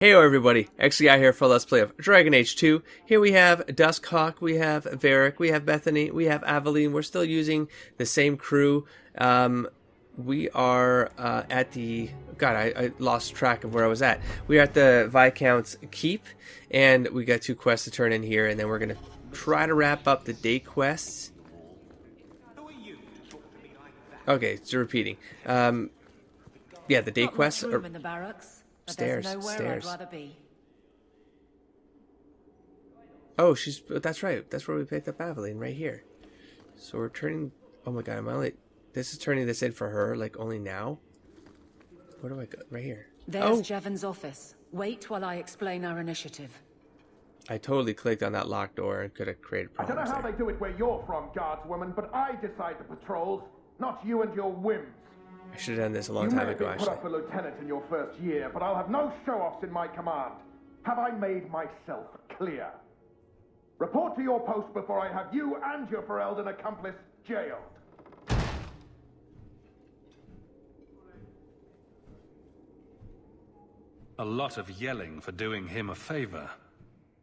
Hey everybody, XCI here for Let's Play of Dragon Age 2. Here we have Duskhawk, we have Varric, we have Bethany, we have Aveline. We're still using the same crew. We are at the... God, I lost track of where I was at. We are at the Viscount's Keep, and we got 2 quests to turn in here, and then we're going to try to wrap up the day quests. Okay, it's repeating. Yeah, the day quests are... in the barracks. Stairs. I'd rather be. Oh, that's right. That's where we picked up Aveline, right here. So we're turning... Oh my god, this is turning this in for her, like, only now? Where do I go? Right here. There's Jevon's office. Wait while I explain our initiative. I totally clicked on that locked door and could have created I problems. don't know how there. they do it where you're from, guardswoman, but I decide the patrols, not you and your whims. I should have done this a long You time may ago, have been put actually. up for lieutenant in your first year, but I'll have no show-offs in my command. Have I made myself clear? Report to your post before I have you and your Ferelden accomplice jailed. A lot of yelling for doing him a favor.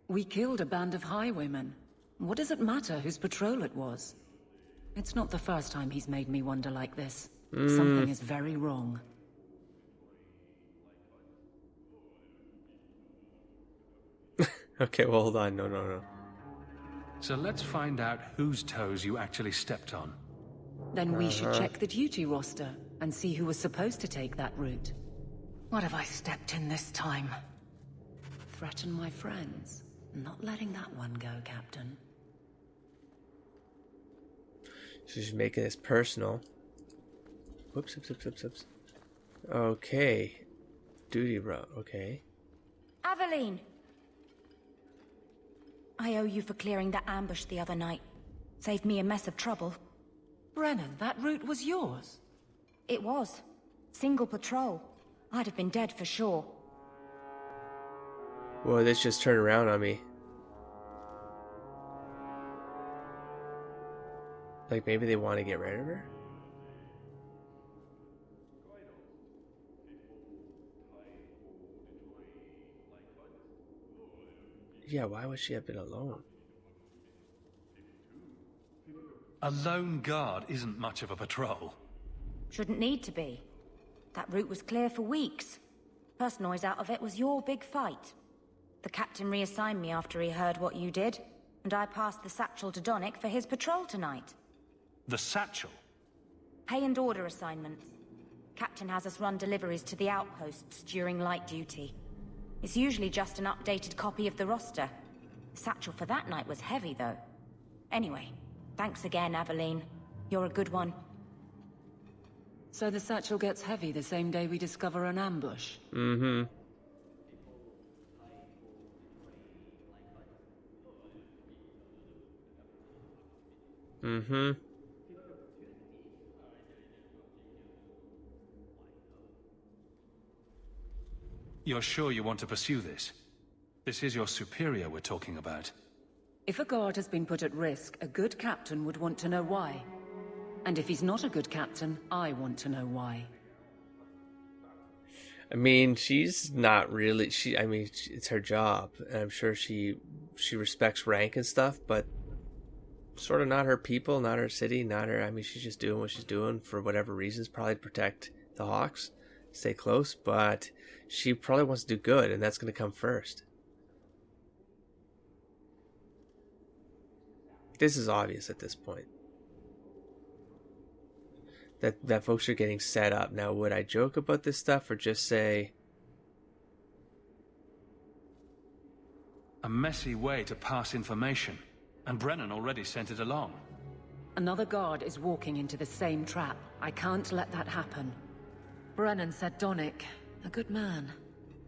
We killed a band of highwaymen. What does it matter whose patrol it was? It's not the first time he's made me wonder like this. Something is very wrong. Okay, well, hold on. No. So let's find out whose toes you actually stepped on. Then we should check the duty roster and see who was supposed to take that route. What have I stepped in this time? Threaten my friends. Not letting that one go, Captain. She's making this personal. Whoops. Okay. Duty bro. Okay. Aveline! I owe you for clearing that ambush the other night. Saved me a mess of trouble. Brennan, that route was yours. It was. Single patrol. I'd have been dead for sure. Whoa, this just turned around on me. Like, maybe they want to get rid of her? Yeah, why would she have been alone? A lone guard isn't much of a patrol. Shouldn't need to be. That route was clear for weeks. First noise out of it was your big fight. The captain reassigned me after he heard what you did, and I passed the satchel to Donnick for his patrol tonight. The satchel? Pay and order assignments. Captain has us run deliveries to the outposts during light duty. It's usually just an updated copy of the roster. The satchel for that night was heavy, though. Anyway, thanks again, Aveline. You're a good one. So the satchel gets heavy the same day we discover an ambush? Mm-hmm. Mm-hmm. You're sure you want to pursue this? This is your superior we're talking about. If a guard has been put at risk, a good captain would want to know why. And if he's not a good captain, I want to know why. I mean, she's not really... it's her job. And I'm sure she respects rank and stuff, but sort of not her people, not her city, not her... I mean, she's just doing what she's doing for whatever reasons, probably to protect the Hawks, stay close, but she probably wants to do good, and that's going to come first. This is obvious at this point. That folks are getting set up. Now, would I joke about this stuff or just say... A messy way to pass information, and Brennan already sent it along. Another guard is walking into the same trap. I can't let that happen. Brennan said Donnick. A good man.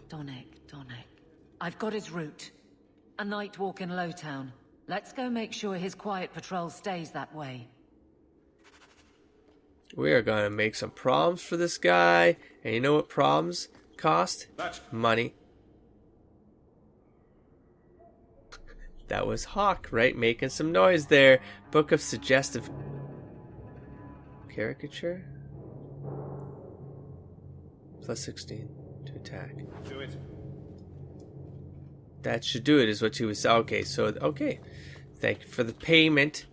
Donnick. I've got his route. A night walk in Lowtown. Let's go make sure his quiet patrol stays that way. We are going to make some problems for this guy. And you know what problems cost? Money. That was Hawk, right? Making some noise there. Book of Suggestive Caricature? +16 to attack. Do it. That should do it, is what she was saying. Okay, so, okay. Thank you for the payment.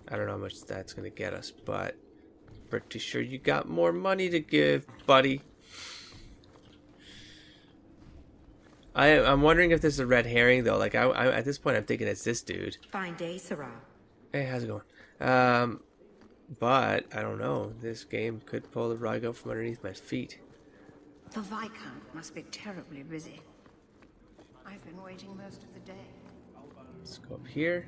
I don't know how much that's going to get us, but pretty sure you got more money to give, buddy. I'm wondering if this is a red herring, though. Like, I at this point, I'm thinking it's this dude. Fine day, Sarah. Hey, how's it going? But, I don't know. This game could pull the rug out from underneath my feet. The Viscount must be terribly busy. I've been waiting most of the day. Let's go up here.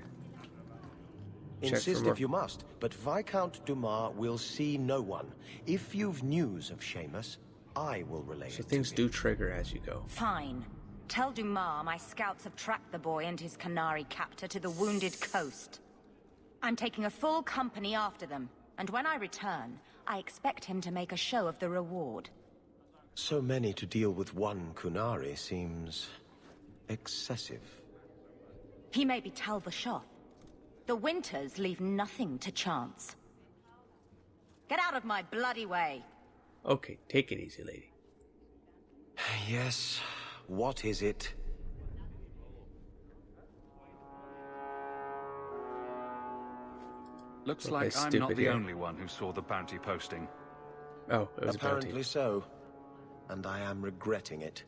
Insist if you must, but Viscount Dumas will see no one. If you've news of Seamus, I will relay it. So things do trigger as you go. Fine. Tell Dumas my scouts have tracked the boy and his Canary captor to the Wounded Coast. I'm taking a full company after them, and when I return, I expect him to make a show of the reward. So many to deal with one Kunari seems excessive. He may be Tal the Shoth. The Winters leave nothing to chance. Get out of my bloody way! Okay, take it easy, lady. Yes, what is it? Looks Okay, like I'm stupid not the here. only one who saw the bounty posting. Oh, it was a Apparently bounty. so, and I am regretting it.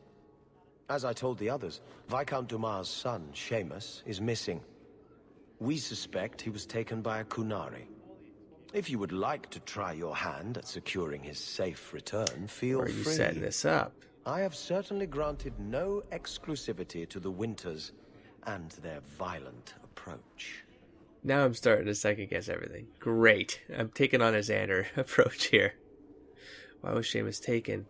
As I told the others, Viscount Dumas' son, Seamus, is missing. We suspect he was taken by a Kunari. If you would like to try your hand at securing his safe return, feel Or are you free. setting this up? I have certainly granted no exclusivity to the Winters and their violent approach. Now I'm starting to second guess everything. Great. I'm taking on a Xander approach here. Why was Seamus taken?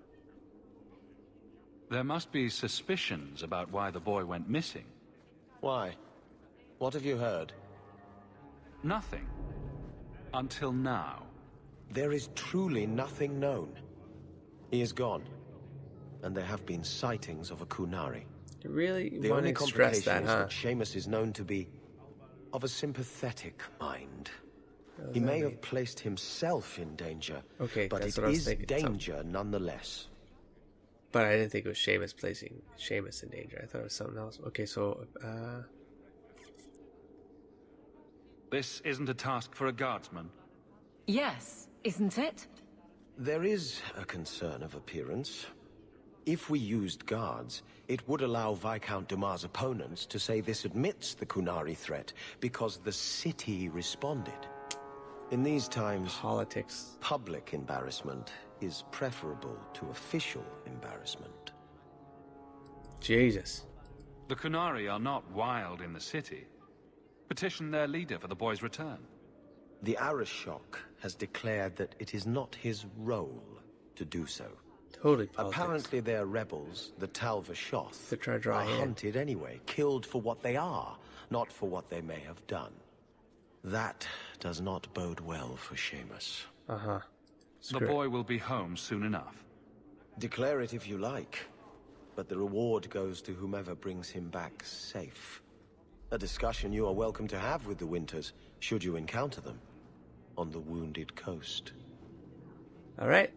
There must be suspicions about why the boy went missing. Why? What have you heard? Nothing. Until now. There is truly nothing known. He is gone, and there have been sightings of a Kunari. You really The want only to stress complication that, is huh? that Seamus is known to be of a sympathetic mind. He may have placed himself in danger, Okay, but that's it what I was is thinking. danger nonetheless. But I didn't think it was Seamus placing Seamus in danger. I thought it was something else. Okay, so, This isn't a task for a guardsman. Yes, isn't it? There is a concern of appearance. If we used guards, it would allow Viscount Dumas' opponents to say this admits the Kunari threat because the city responded. In these times, politics. public embarrassment is preferable to official embarrassment. Jesus. The Kunari are not wild in the city. Petition their leader for the boy's return. The Arishok has declared that it is not his role to do so. Totally politics. Apparently their rebels, the Tal the Shoth, They're trying to draw are in. hunted anyway, killed for what they are, not for what they may have done. That does not bode well for Seamus. Uh-huh. The boy will be home soon enough. Declare it if you like, but the reward goes to whomever brings him back safe. A discussion you are welcome to have with the Winters, should you encounter them, on the Wounded Coast. Alright.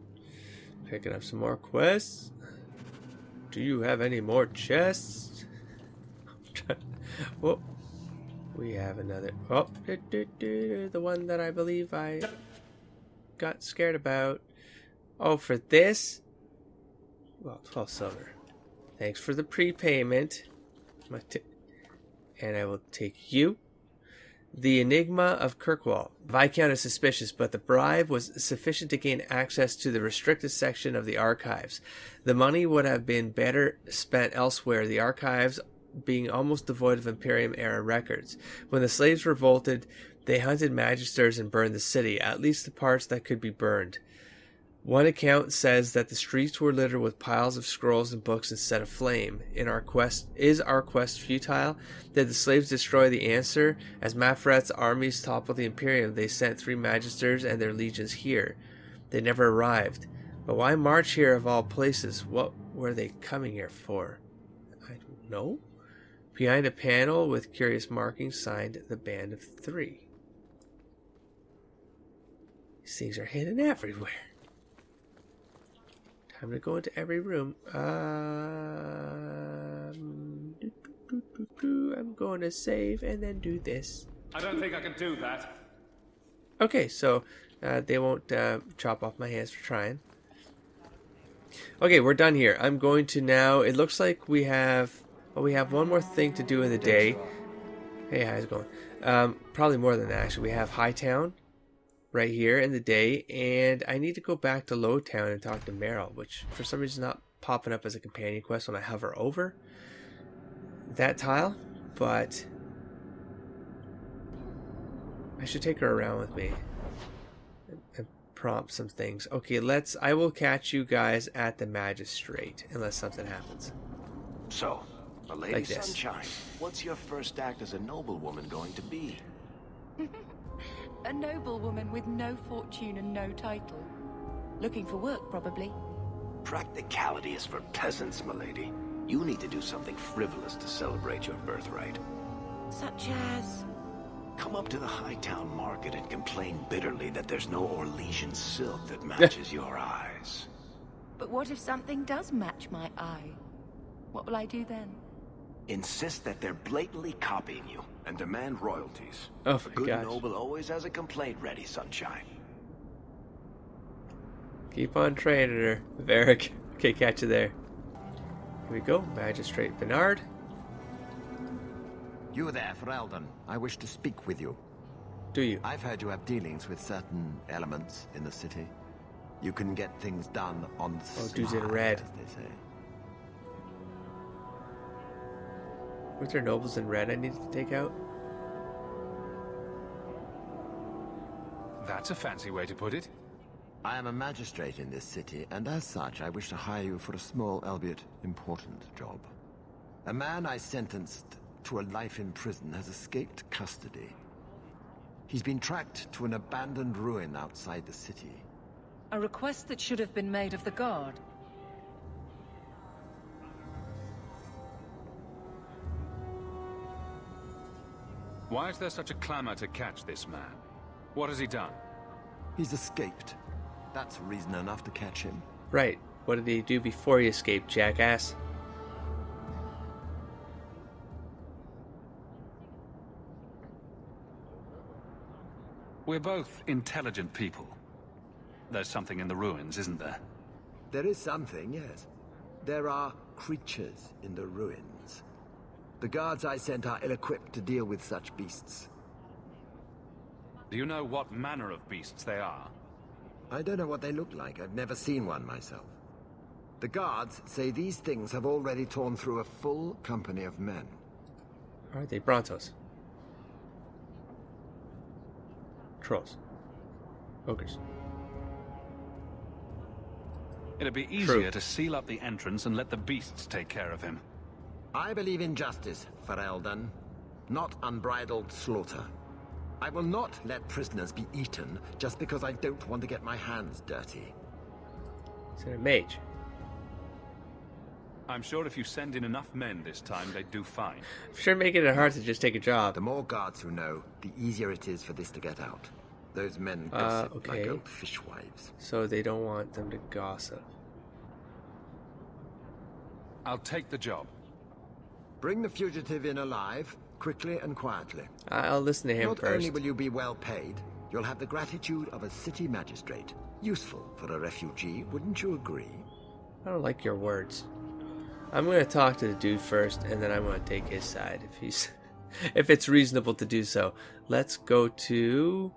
Picking up some more quests. Do you have any more chests? Whoa. We have another. Oh, the one that I believe I got scared about. Oh, for this? Well, 12 silver. Thanks for the prepayment. And I will take you. The Enigma of Kirkwall. Viscount is suspicious, but the bribe was sufficient to gain access to the restricted section of the archives. The money would have been better spent elsewhere, the archives being almost devoid of Imperium-era records. When the slaves revolted, they hunted magisters and burned the city, at least the parts that could be burned. One account says that the streets were littered with piles of scrolls and books instead of flame. Is our quest futile? Did the slaves destroy the answer? As Mafret's armies toppled the Imperium, they sent 3 magisters and their legions here. They never arrived. But why march here of all places? What were they coming here for? I don't know. Behind a panel with curious markings signed the Band of 3. These things are hidden everywhere. Time to go into every room. I'm going to save and then do this. I don't think I can do that. Okay, so they won't chop off my hands for trying. Okay, we're done here. I'm going to now... It looks like we have one more thing to do in the day. Hey, how's it going? Probably more than that, actually. We have Hightown right here in the day, and I need to go back to Lowtown and talk to Merrill, which for some reason is not popping up as a companion quest when I hover over that tile, but I should take her around with me and prompt some things. Okay, I will catch you guys at the magistrate unless something happens. So, Lady Like this. Sunshine, what's your first act as a noblewoman going to be? A noblewoman with no fortune and no title. Looking for work, probably. Practicality is for peasants, milady. You need to do something frivolous to celebrate your birthright. Such as... Come up to the Hightown market and complain bitterly that there's no Orlesian silk that matches your eyes. But what if something does match my eye? What will I do then? Insist that they're blatantly copying you and demand royalties. Oh A my good gosh. noble always has a complaint ready, Sunshine. Keep on training her, Varric. Okay, catch you there. Here we go, Magistrate Bernard. You there, Ferelden. I wish to speak with you. Do you? I've heard you have dealings with certain elements in the city. You can get things done on the Oh, dude's in sly, red. as they say. Was there nobles in red I needed to take out? That's a fancy way to put it. I am a magistrate in this city, and as such, I wish to hire you for a small, albeit important, job. A man I sentenced to a life in prison has escaped custody. He's been tracked to an abandoned ruin outside the city. A request that should have been made of the guard. Why is there such a clamor to catch this man? What has he done? He's escaped. That's reason enough to catch him. Right. What did he do before he escaped, jackass? We're both intelligent people. There's something in the ruins, isn't there? There is something, yes. There are creatures in the ruins. The guards I sent are ill-equipped to deal with such beasts. Do you know what manner of beasts they are? I don't know what they look like. I've never seen one myself. The guards say these things have already torn through a full company of men. Are they Brontos? Trolls. Ogres. It'd be easier to seal up the entrance and let the beasts take care of him. I believe in justice, Ferelden, not unbridled slaughter. I will not let prisoners be eaten just because I don't want to get my hands dirty. Is it a mage? I'm sure if you send in enough men this time, they'd do fine. I'm sure making it hard to just take a job. The more guards who know, the easier it is for this to get out. Those men gossip okay. like old fishwives. So they don't want them to gossip. I'll take the job. Bring the fugitive in alive, quickly and quietly. I'll listen to him Not first. only will you be well paid, you'll have the gratitude of a city magistrate. Useful for a refugee, wouldn't you agree? I don't like your words. I'm going to talk to the dude first, and then I'm going to take his side if it's reasonable to do so. Let's go to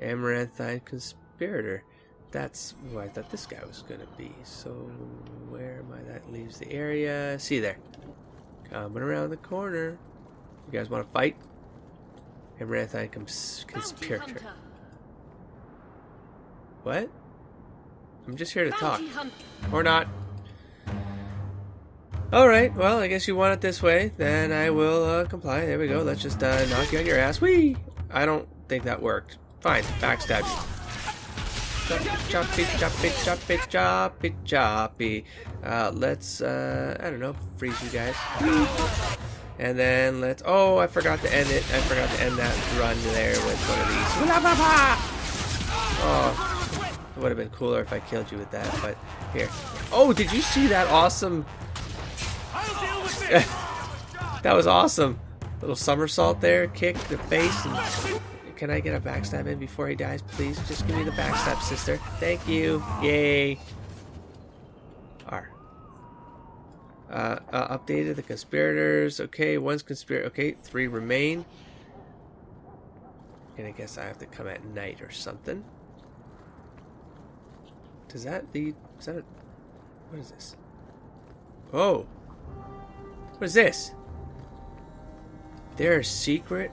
Amaranthine Conspirator. That's who I thought this guy was going to be. So where am I? That leaves the area. See there. Coming around the corner. You guys want to fight? Amaranthine Conspirator. What? I'm just here to talk. Or not. Alright, well, I guess you want it this way. Then I will comply. There we go. Let's just knock you on your ass. Whee! I don't think that worked. Fine. Backstab you. Choppy, choppy, choppy, choppy, choppy. Let's, I don't know, freeze you guys. And then let's... Oh, I forgot to end it. I forgot to end that run there with one of these. Oh, it would have been cooler if I killed you with that, but here. Oh, did you see that awesome... That was awesome. Little somersault there, kick the face. And can I get a backstab in before he dies, please? Just give me the backstab, sister. Thank you. Yay. R. Updated the conspirators. Okay, one's conspirator. Okay, 3 remain. And I guess I have to come at night or something. Does that lead? Is that a... What is this? Oh. What is this? There's secret.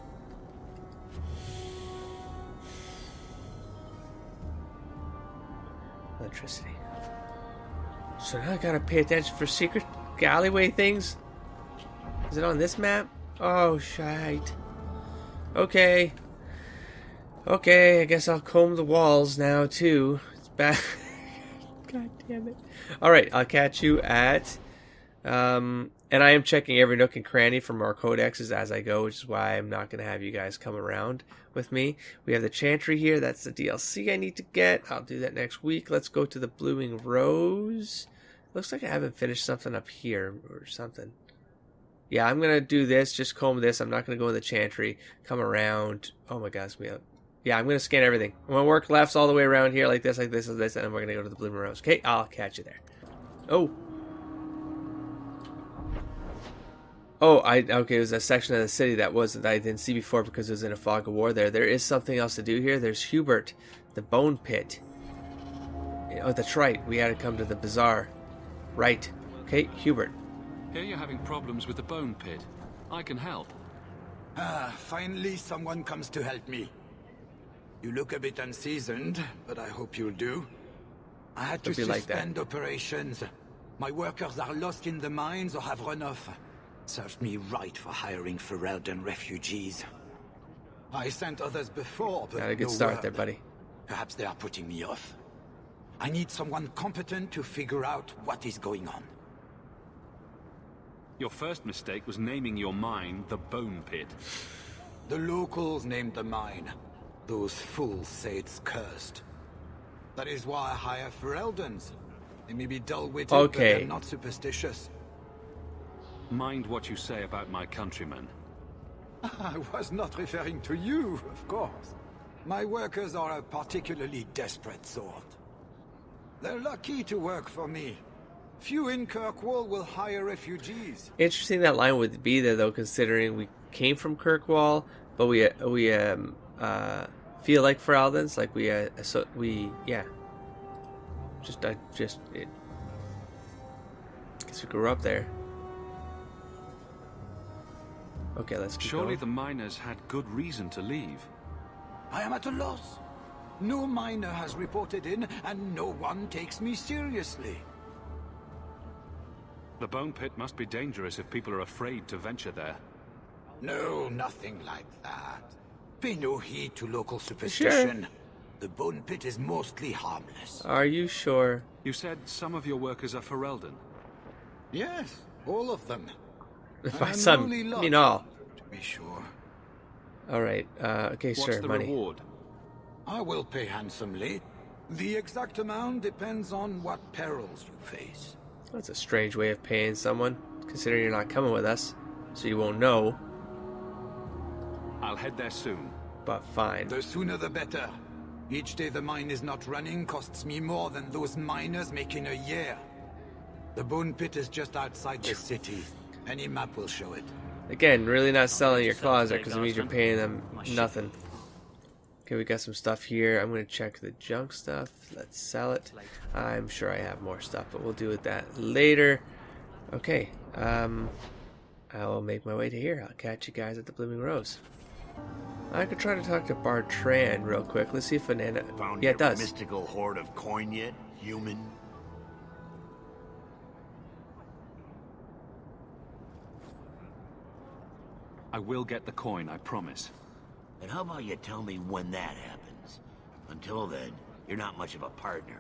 Electricity. So now I gotta pay attention for secret alleyway things. Is it on this map? Oh, shite. Okay. Okay, I guess I'll comb the walls now too. It's bad. God damn it. Alright, I'll catch you at... and I am checking every nook and cranny for more codexes as I go, which is why I'm not going to have you guys come around with me. We have the Chantry here. That's the DLC I need to get. I'll do that next week. Let's go to the Blooming Rose. Looks like I haven't finished something up here or something. Yeah, I'm going to do this. Just comb this. I'm not going to go in the Chantry. Come around. Oh my gosh. Yeah, I'm going to scan everything. I'm going to work lefts all the way around here like this, and then we're going to go to the Blooming Rose. Okay, I'll catch you there. Oh. Oh, okay, it was a section of the city that I didn't see before because it was in a fog of war there. There is something else to do here. There's Hubert, the Bone Pit. Oh, that's right. We had to come to the bazaar. Right. Okay, Hubert. Here you're having problems with the Bone Pit. I can help. Ah, finally someone comes to help me. You look a bit unseasoned, but I hope you'll do. I had to suspend operations. My workers are lost in the mines or have run off. Served me right for hiring Ferelden refugees. I sent others before, but got a good start there, buddy. Perhaps they are putting me off. I need someone competent to figure out what is going on. Your first mistake was naming your mine the Bone Pit. The locals named the mine. Those fools say it's cursed. That is why I hire Fereldens. They may be dull-witted, but they're not superstitious. Mind what you say about my countrymen. I was not referring to you, of course. My workers are a particularly desperate sort. They're lucky to work for me. Few in Kirkwall will hire refugees. Interesting that line would be there, though, considering we came from Kirkwall, but we feel like Feraldens, like yeah. Guess we grew up there. Okay, let's keep Surely going. the miners had good reason to leave. I am at a loss. No miner has reported in, and no one takes me seriously. The Bone Pit must be dangerous if people are afraid to venture there. No, nothing like that. Pay no heed to local superstition. Sure. The Bone Pit is mostly harmless. Are you sure? You said some of your workers are Ferelden. Yes, all of them. By some, I mean all. To be sure. Alright, okay, What's sure, the money. reward? I will pay handsomely. The exact amount depends on what perils you face. That's a strange way of paying someone, considering you're not coming with us, so you won't know. I'll head there soon. But fine. The sooner the better. Each day the mine is not running costs me more than those miners make in a year. The Bone Pit is just outside the city. Any map will show it. Again, really not selling your claws there because it means you're paying them nothing. Okay, we got some stuff here. I'm going to check the junk stuff. Let's sell it. I'm sure I have more stuff, but we'll do that later. Okay, I'll make my way to here. I'll catch you guys at the Blooming Rose. I could try to talk to Bartrand real quick. Let's see if Banana... Found yeah, it does. Mystical hoard of coin yet, human? I will get the coin, I promise. And how about you tell me when that happens? Until then, you're not much of a partner.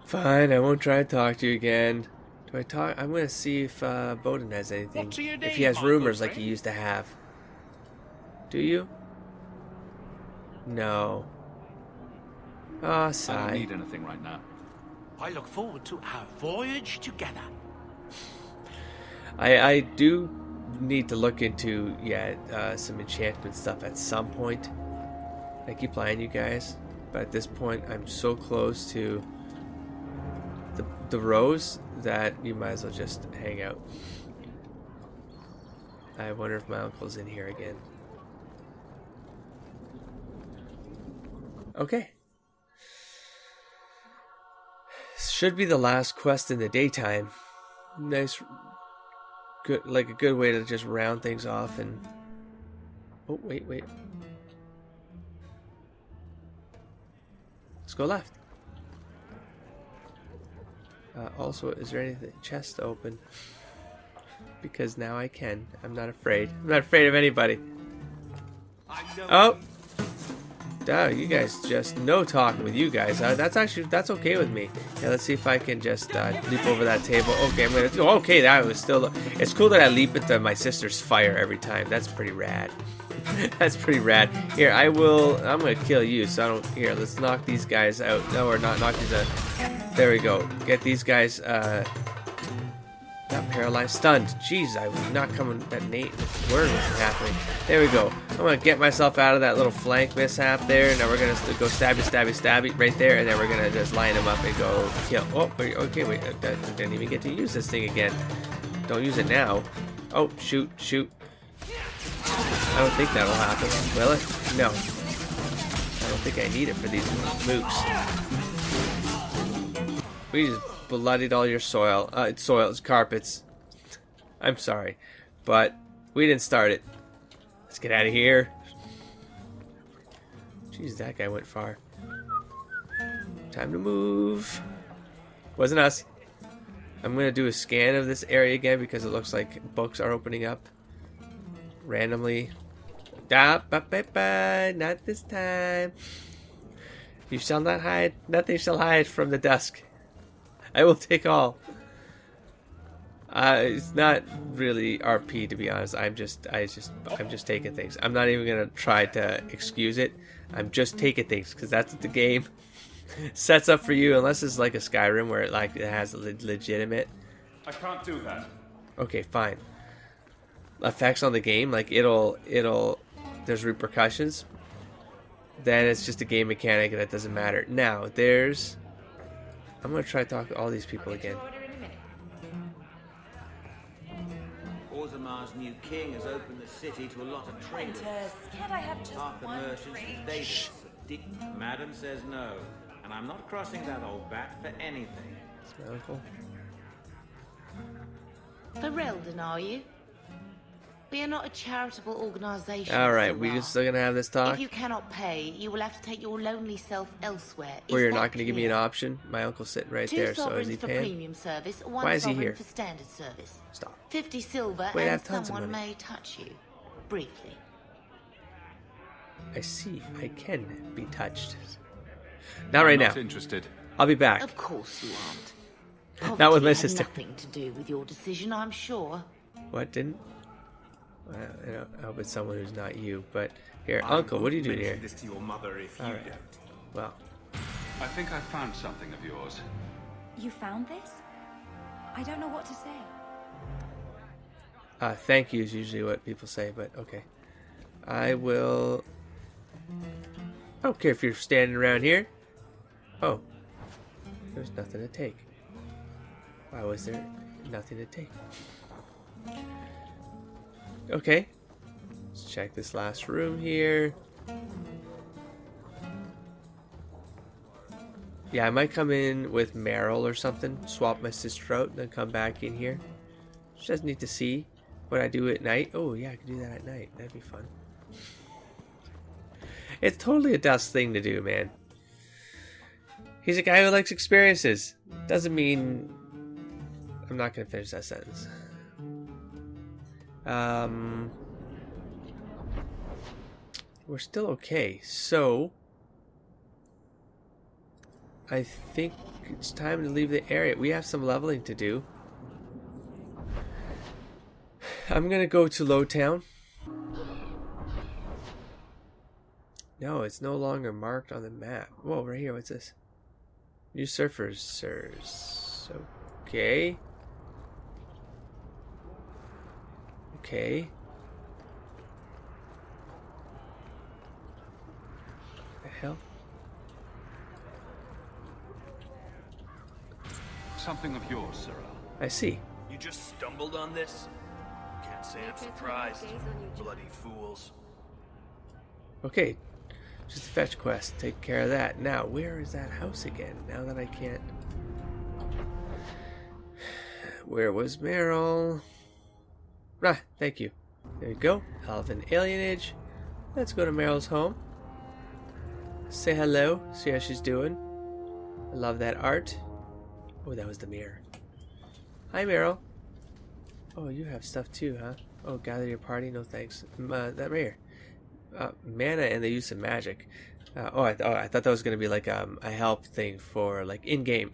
Fine, I won't try to talk to you again. Do I talk? I'm going to see if Bowden has anything. If he has rumors like he used to have. Do you? No. Ah, sigh. I don't need anything right now. I look forward to our voyage together. I do need to look into, some enchantment stuff at some point. I keep lying, you guys, but at this point, I'm so close to the rose that you might as well just hang out. I wonder if my uncle's in here again. Okay. Should be the last quest in the daytime. Nice, good, like a good way to just round things off. And oh, wait. Let's go left. Also, is there anything chest open? Because now I can. I'm not afraid. I'm not afraid of anybody. Oh, duh, you guys just no talking with you guys. That's okay with me. Yeah, let's see if I can just leap over that table. Okay, I'm gonna. Okay, that was still. It's cool that I leap into my sister's fire every time. That's pretty rad. That's pretty rad. Here, I'm gonna kill you. So I don't. Here, let's knock these guys out. No, or not knock these out. There we go. Get these guys. Not paralyzed, stunned. Jeez, I was not coming. That word wasn't happening. There we go. I'm gonna get myself out of that little flank mishap there. Now we're gonna go stabby right there, and then we're gonna just line them up and go kill. Oh, okay, wait. I didn't even get to use this thing again. Don't use it now. Oh, shoot. I don't think that'll happen. Will it? No. I don't think I need it for these mooks. We just bloodied all your soil. It's carpets. I'm sorry, but we didn't start it. Let's get out of here. Jeez, that guy went far. Time to move. Wasn't us. I'm gonna do a scan of this area again because it looks like books are opening up randomly. Not this time. You shall not hide. Nothing shall hide from the dusk. I will take all. It's not really RP, to be honest. I'm just taking things. I'm not even gonna try to excuse it. I'm just taking things because that's what the game sets up for you. Unless it's like a Skyrim where it has a legitimate. I can't do that. Okay, fine. Effects on the game, like it'll. There's repercussions. Then it's just a game mechanic and that doesn't matter. Now I'm gonna try to talk to all these people again. Orzamar's new king has opened the city to a lot of traders. Can't I have just Half the merchants and Davis. Madam says no, and I'm not crossing that old bat for anything. It's my uncle. Merrill, are you? We are not a charitable organisation. Alright, we're still gonna have this talk. If you cannot pay, you will have to take your lonely self elsewhere. Or you're not gonna give me an option? My uncle's sitting right there, so is he paying? 2 sovereigns for premium service, 1 Why is he sovereign here? for standard service. Stop. 50 silver, Wait, I have and tons of someone money. may touch you. Briefly. I see. I can be touched. Not right now. Not interested. I'll be back. Of course you aren't. Not with my Poverty had sister. nothing to do with your decision, I'm sure. What didn't? I hope it's someone who's not you. But here, Uncle, what are you doing here? This to your mother if you Alright. don't. Well, I think I found something of yours. You found this? I don't know what to say. thank you is usually what people say, but okay. I will. I don't care if you're standing around here. Oh, there's nothing to take. Why was there nothing to take? Okay, let's check this last room here. Yeah, I might come in with Merrill or something, swap my sister out, and then come back in here. Just need to see what I do at night. Oh yeah, I could do that at night. That'd be fun. It's totally a Dusk thing to do, man. He's a guy who likes experiences. Doesn't mean... I'm not going to finish that sentence. We're still okay. So, I think it's time to leave the area. We have some leveling to do. I'm going to go to Lowtown. No, it's no longer marked on the map. Whoa, right here. What's this? New surfers, sirs. Okay. Okay. The hell? Something of yours, Sirrah. I see. You just stumbled on this? Can't say I'm surprised. Bloody fools. Okay. Just a fetch quest. Take care of that. Now, where is that house again? Now that I can't... Where was Merrill? Ah, thank you. There you go. Elven alienage. Let's go to Merrill's home. Say hello. See how she's doing. I love that art. Oh, that was the mirror. Hi, Merrill. Oh, you have stuff too, huh? Oh, gather your party? No thanks. That right here. Mana and the use of magic. I thought that was going to be like a help thing for like in-game.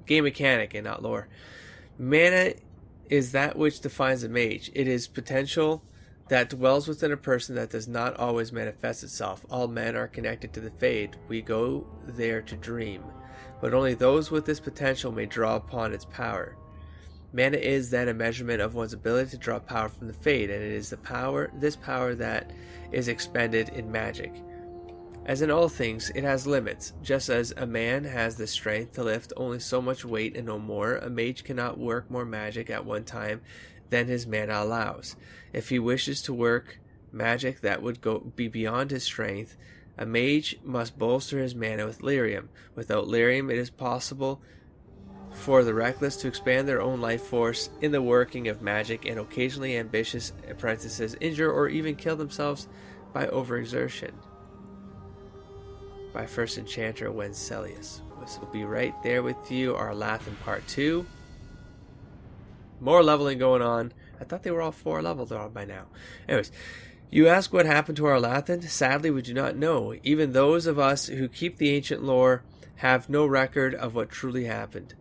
Game mechanic and not lore. Mana is that which defines a mage. It is potential that dwells within a person that does not always manifest itself. All men are connected to the Fade. We go there to dream. But only those with this potential may draw upon its power. Mana is then a measurement of one's ability to draw power from the Fade, and it is this power that is expended in magic. As in all things, it has limits. Just as a man has the strength to lift only so much weight and no more, a mage cannot work more magic at one time than his mana allows. If he wishes to work magic that would be beyond his strength, a mage must bolster his mana with lyrium. Without lyrium, it is possible for the reckless to expand their own life force in the working of magic, and occasionally ambitious apprentices injure or even kill themselves by overexertion. By first enchanter Wenceslas. This will be right there with you. Our Lathan Part 2. More leveling going on. I thought they were all 4 leveled on by now. Anyways, you ask what happened to our Lathan? Sadly, we do not know. Even those of us who keep the ancient lore have no record of what truly happened.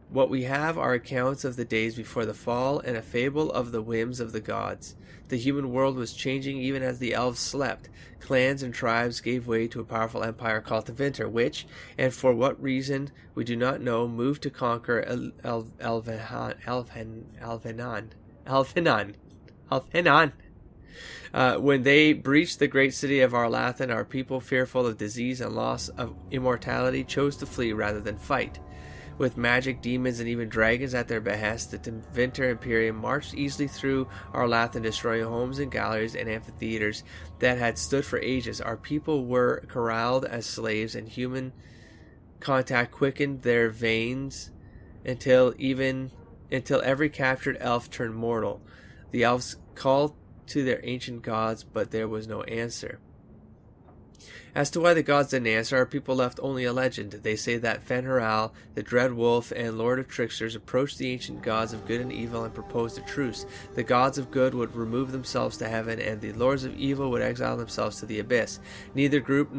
What we have are accounts of the days before the fall and a fable of the whims of the gods. The human world was changing even as the elves slept. Clans and tribes gave way to a powerful empire called the Winter, which, and for what reason we do not know, moved to conquer Alphenon. When they breached the great city of Arlathan, our people, fearful of disease and loss of immortality, chose to flee rather than fight. With magic, demons, and even dragons at their behest, the Winter Imperium marched easily through Arlathan, destroying homes and galleries and amphitheaters that had stood for ages. Our people were corralled as slaves, and human contact quickened their veins until every captured elf turned mortal. The elves called to their ancient gods, but there was no answer. As to why the gods didn't answer, our people left only a legend. They say that Fen'Haral, the dread wolf and lord of tricksters, approached the ancient gods of good and evil and proposed a truce. The gods of good would remove themselves to heaven, and the lords of evil would exile themselves to the abyss. Neither group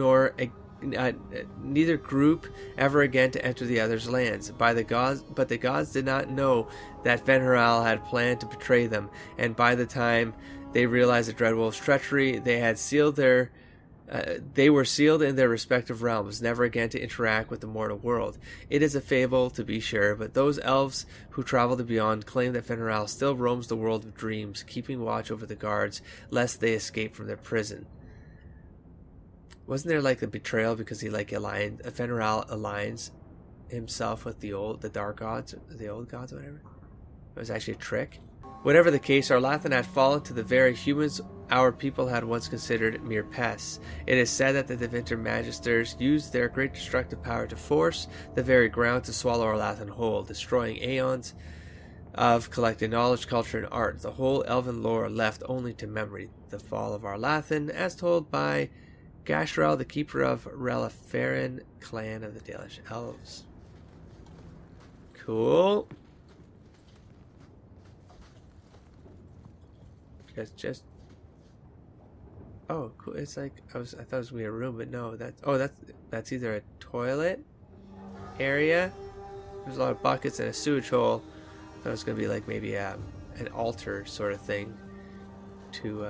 ever again to enter the other's lands. But the gods did not know that Fen'Haral had planned to betray them, and by the time they realized the dread wolf's treachery, they were sealed in their respective realms, never again to interact with the mortal world. It is a fable, to be sure, but those elves who travel the beyond claim that Fen'Haral still roams the world of dreams, keeping watch over the guards, lest they escape from their prison. Wasn't there like a betrayal because Fen'Haral aligns himself with the dark gods, the old gods, whatever? It was actually a trick. Whatever the case, Arlathan had fallen to the very humans our people had once considered mere pests. It is said that the Devinter Magisters used their great destructive power to force the very ground to swallow Arlathan whole, destroying aeons of collected knowledge, culture, and art. The whole elven lore left only to memory. The fall of Arlathan, as told by Gashrel, the keeper of Reliferin, clan of the Dalish elves. Cool. Oh, cool. It's like I thought it was gonna be a room, but no. That's either a toilet area. There's a lot of buckets and a sewage hole. I thought it was gonna be like maybe an altar sort of thing to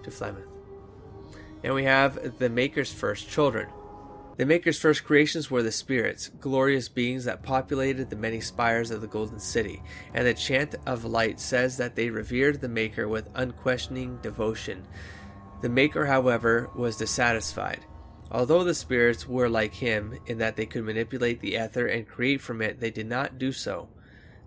Flemeth. And we have the Maker's first children. The Maker's first creations were the spirits, glorious beings that populated the many spires of the Golden City, and the Chant of Light says that they revered the Maker with unquestioning devotion. The Maker, however, was dissatisfied. Although the spirits were like him in that they could manipulate the ether and create from it, they did not do so.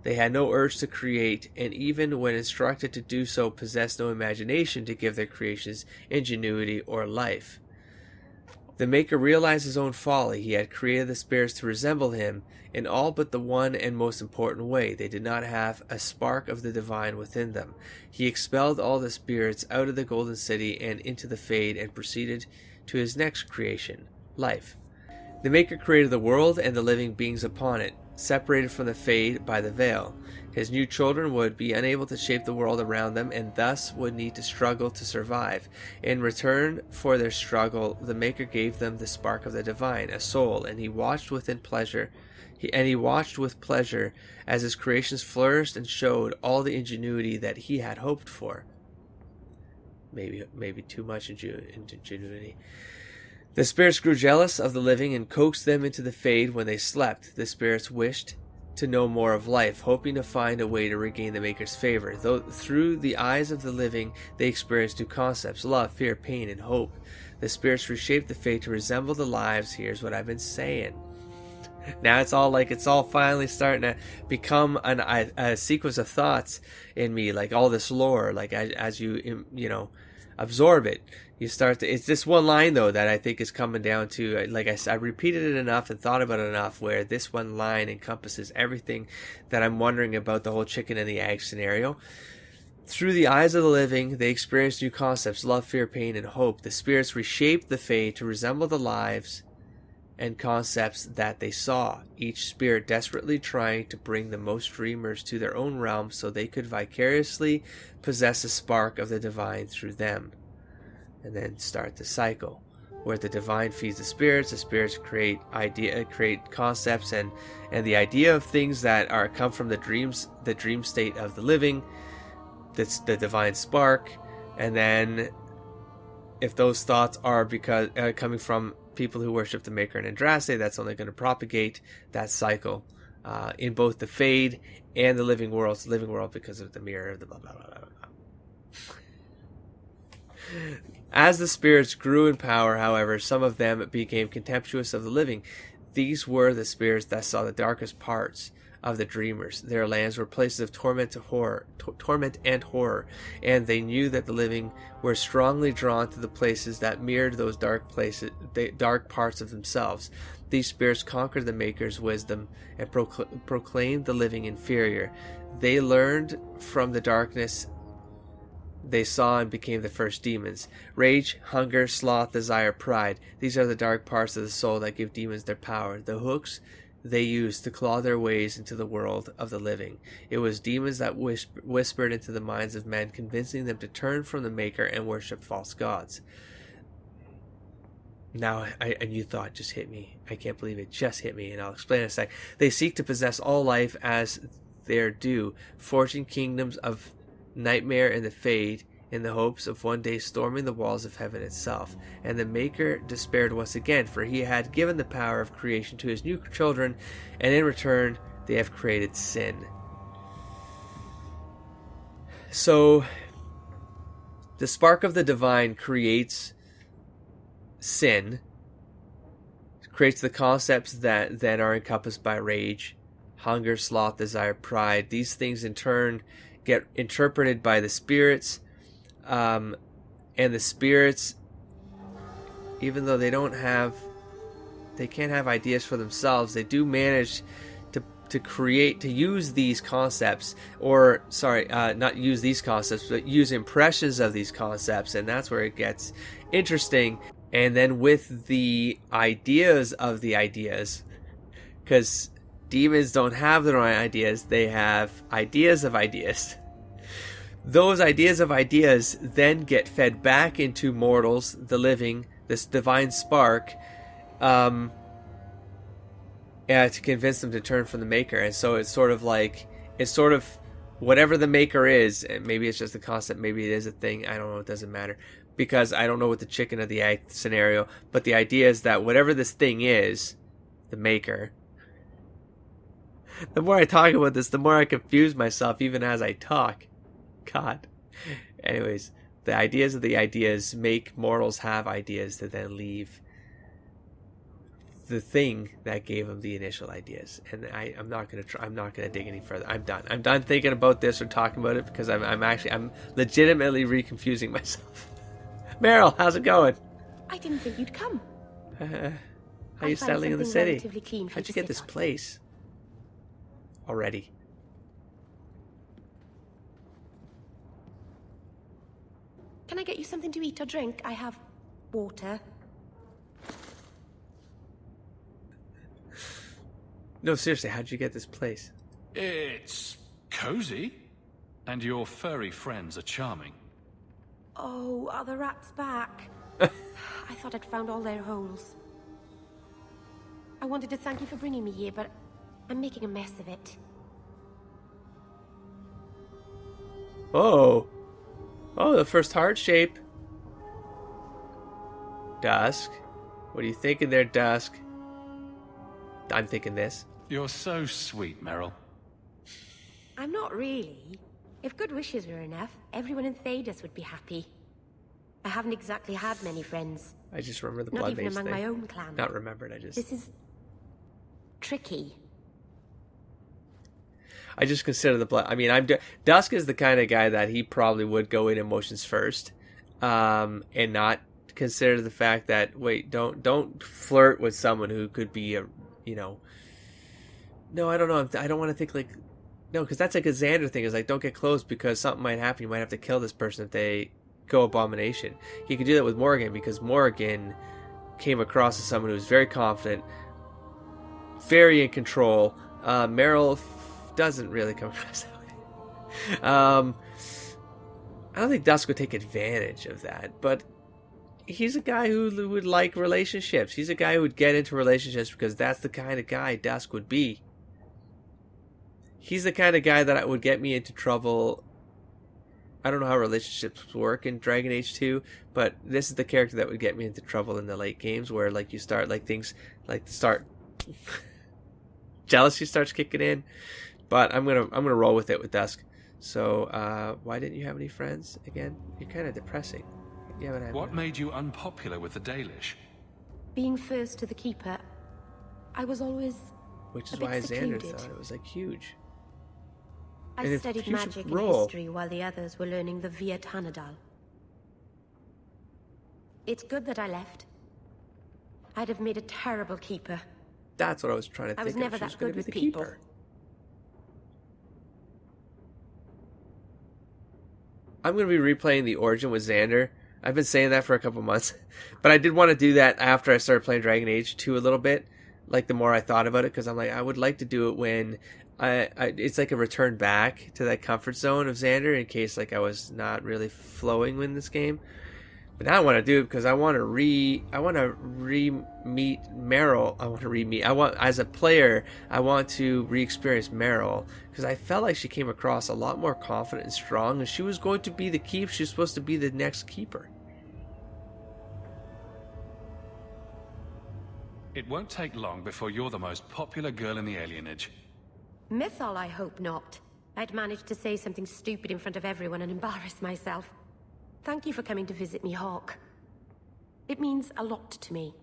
They had no urge to create, and even when instructed to do so, possessed no imagination to give their creations ingenuity or life. The Maker realized his own folly. He had created the spirits to resemble him in all but the one and most important way. They did not have a spark of the divine within them. He expelled all the spirits out of the Golden City and into the Fade and proceeded to his next creation, life. The Maker created the world and the living beings upon it, separated from the Fade by the veil. His new children would be unable to shape the world around them and thus would need to struggle to survive. In return for their struggle, the Maker gave them the spark of the divine, a soul, and he watched with pleasure as his creations flourished and showed all the ingenuity that he had hoped for. Maybe too much ingenuity. The spirits grew jealous of the living and coaxed them into the Fade when they slept. The spirits wished to know more of life, hoping to find a way to regain the Maker's favor. Though through the eyes of the living, they experienced new concepts: love, fear, pain, and hope. The spirits reshaped the Fade to resemble the lives. Here's what I've been saying. Now it's all finally starting to become a sequence of thoughts in me, like all this lore. Like as you absorb it, you start to. It's this one line though that I think is coming down to, like I said, I repeated it enough and thought about it enough, where this one line encompasses everything that I'm wondering about the whole chicken and the egg scenario. Through the eyes of the living, they experienced new concepts: love, fear, pain, and hope. The spirits reshaped the Fade to resemble the lives and concepts that they saw, each spirit desperately trying to bring the most dreamers to their own realm so they could vicariously possess a spark of the divine through them. And then start the cycle, where the divine feeds the spirits create concepts and the idea of things that come from the dream state of the living. That's the divine spark, and then if those thoughts are coming from people who worship the Maker and Andraste, that's only going to propagate that cycle in both the Fade and the living world. It's the living world because of the mirror of the blah blah blah blah blah. As the spirits grew in power, however, some of them became contemptuous of the living. These were the spirits that saw the darkest parts of the dreamers. Their lands were places of torment and horror, and they knew that the living were strongly drawn to the places that mirrored those dark parts of themselves. These spirits conquered the Maker's wisdom and proclaimed the living inferior. They learned from the darkness they saw and became the first demons. Rage, hunger, sloth, desire, pride. These are the dark parts of the soul that give demons their power. The hooks they used to claw their ways into the world of the living. It was demons that whispered into the minds of men, convincing them to turn from the Maker and worship false gods. Now, a new thought just hit me. I can't believe it just hit me, and I'll explain in a sec. They seek to possess all life as their due, forging kingdoms of nightmare in the Fade, in the hopes of one day storming the walls of heaven itself. And the Maker despaired once again, for he had given the power of creation to his new children, and in return they have created sin. So, the spark of the divine creates sin, creates the concepts that then are encompassed by rage, hunger, sloth, desire, pride. These things in turn get interpreted by the spirits, and the spirits, even though they can't have ideas for themselves, they do manage to use these concepts, or not use these concepts, but use impressions of these concepts, and that's where it gets interesting. And then with the ideas of the ideas, because demons don't have their own ideas, they have ideas of ideas. Those ideas of ideas then get fed back into mortals, the living, this divine spark, to convince them to turn from the Maker. And so it's sort of whatever the Maker is, and maybe it's just a concept, maybe it is a thing, I don't know, it doesn't matter. because I don't know what the chicken or the egg scenario, but the idea is that whatever this thing is, the maker, the more I talk about this, the more I confuse myself even as I talk. God. Anyways, the ideas of the ideas make mortals have ideas that then leave the thing that gave them the initial ideas. And I'm not gonna dig any further. I'm done thinking about this or talking about it, because I'm legitimately reconfusing myself. Merrill, how's it going? I didn't think you'd come. How are you settling in the city? How'd you get this place already? Can I get you something to eat or drink? I have water. No, seriously, how'd you get this place? It's cozy. And your furry friends are charming. Oh, are the rats back? I thought I'd found all their holes. I wanted to thank you for bringing me here, but I'm making a mess of it. Oh. Oh, the first heart shape. Dusk. What are you thinking there, Dusk? I'm thinking this. You're so sweet, Merrill. I'm not really. If good wishes were enough, everyone in Thedas would be happy. I haven't exactly had many friends. I just remember the Not blood even mace among thing. my own clan. Not remembered, This is tricky. I just consider the blood. I mean, Dusk is the kind of guy that he probably would go in emotions first, and not consider the fact that, wait, don't flirt with someone who could be a, you know. No, I don't know. I don't want to think like, no, because that's like a Xander thing. Is like, don't get close because something might happen. You might have to kill this person if they go abomination. He could do that with Morgan because Morgan came across as someone who was very confident, very in control. Merrill doesn't really come across that way. I don't think Dusk would take advantage of that, but he's a guy who would like relationships. He's a guy who would get into relationships because that's the kind of guy Dusk would be. He's the kind of guy that would get me into trouble. I don't know how relationships work in Dragon Age 2, but this is the character that would get me into trouble in the late games where like you start like things like start jealousy starts kicking in. But I'm gonna roll with it with Dusk. So why didn't you have any friends again? You're kind of depressing. You haven't had. What made you unpopular with the Dalish? Being first to the Keeper, I was always Which a is bit why Xander secluded. thought it was like huge. I studied magic and history while the others were learning the Via Tanadal. It's good that I left. I'd have made a terrible keeper. That's what I was trying to think I was of. never She was that gonna good be with the people. keeper. I'm going to be replaying the Origin with Xander. I've been saying that for a couple months. But I did want to do that after I started playing Dragon Age 2 a little bit. Like, the more I thought about it, because I'm like, I would like to do it when it's like a return back to that comfort zone of Xander in case, like, I was not really flowing in this game. But now I want to do it because I want to re-meet Merrill. As a player, I want to re-experience Merrill because I felt like she came across a lot more confident and strong, and she was going to be the keep. She's supposed to be the next keeper. It won't take long before you're the most popular girl in the alienage. Mythol, I hope not. I'd managed to say something stupid in front of everyone and embarrass myself. Thank you for coming to visit me, Hawk. It means a lot to me.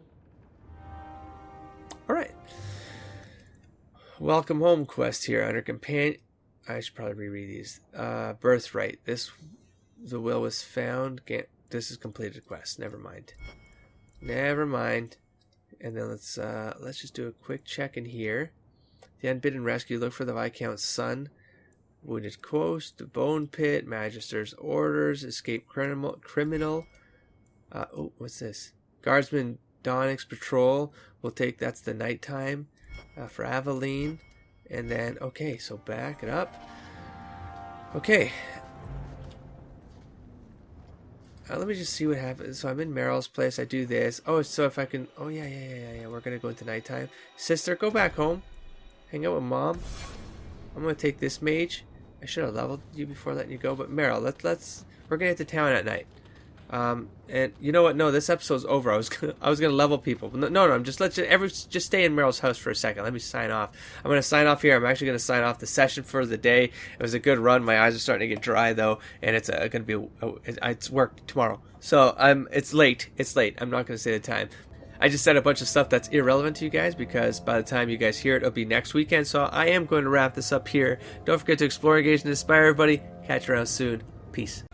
Alright. Welcome home quest here under companion. I should probably reread these. Birthright. The will was found. This is completed quest. Never mind. And then let's just do a quick check in here. The Unbidden Rescue. Look for the Viscount's son. Wounded Coast, the Bone Pit, Magister's Orders, Escape Criminal. What's this? Guardsman Donix Patrol. That's the nighttime for Aveline. And then, okay, so back it up. Okay. Let me just see what happens. So I'm in Merrill's place. I do this. Oh, so if I can. Oh, yeah. We're going to go into nighttime. Sister, go back home. Hang out with Mom. I'm going to take this mage. I should have leveled you before letting you go, but Merrill, we're gonna hit the town at night. And you know what? No, this episode's over. I was gonna level people. No. I'm just just stay in Merrill's house for a second. Let me sign off. I'm gonna sign off here. I'm actually gonna sign off the session for the day. It was a good run. My eyes are starting to get dry though, and it's gonna be it's work tomorrow. So it's late. It's late. I'm not gonna say the time. I just said a bunch of stuff that's irrelevant to you guys because by the time you guys hear it, it'll be next weekend. So I am going to wrap this up here. Don't forget to explore, engage, and inspire everybody. Catch you around soon. Peace.